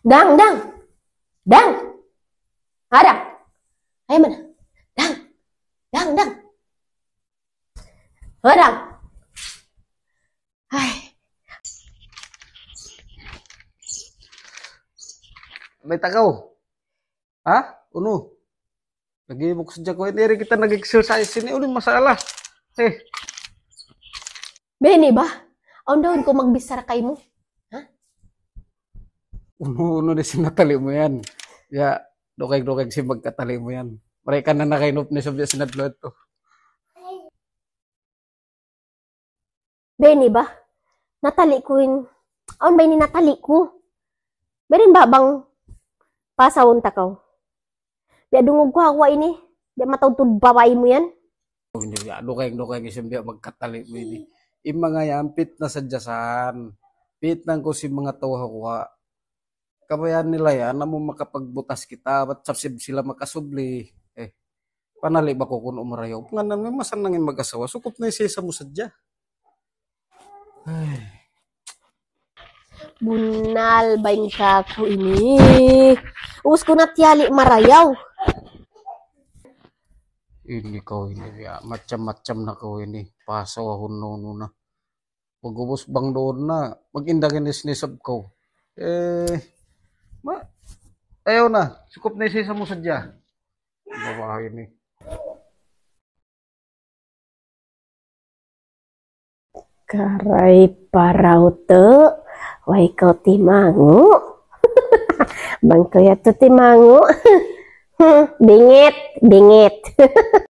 Dang, dang, dang. Harang. Ay mana? Dang, dang, dang. Harang. Ay, May takaw. Ha? Uno. Nag-ibok sa ko. Hindi rin kita nag-exercise. Ini ulit masalah. Eh, Beni ba? Aun daw ko magbisara kay mo. Ha? uno na sinatali mo yan. Ya, dukay-dukay si magkatali mo yan. Mereka na nakainop ni Sobya sinadlo ito. Beni ba? Natali ko yun. Aun ba ni natali ko? Berin babang pasawon takaw. Biya dungog ko hawa ini. Biya matawtod babae mo yan. Hindi ya, dukay-dukay si Sobya magkatali mo ini. Yung mga yan, pit na sadyasan. Pit nang ko si mga tawa ko. Kabayan nila yan, na mo makapagbutas kita, ba't sapsib sila makasubli. Eh, panali ba ko kung umarayaw? Nga naman, masan nangin mag-asawa, sukop na isa mo sadya. Ay, Bunal bain ka ko ini. Us ko na tiyali marayaw. hindi ko, hindi ya. Macam-macam na ko ini. Pasaw ahon no na. Pag-ubos bang doon na, mag-indagin nisnisab ko. Eh, ma, ayaw na, sukop na isa mo sadya. Babae ni. Karay paraw te. Wai kau timangu. Bang kaya tu timangu. Bingit, bingit.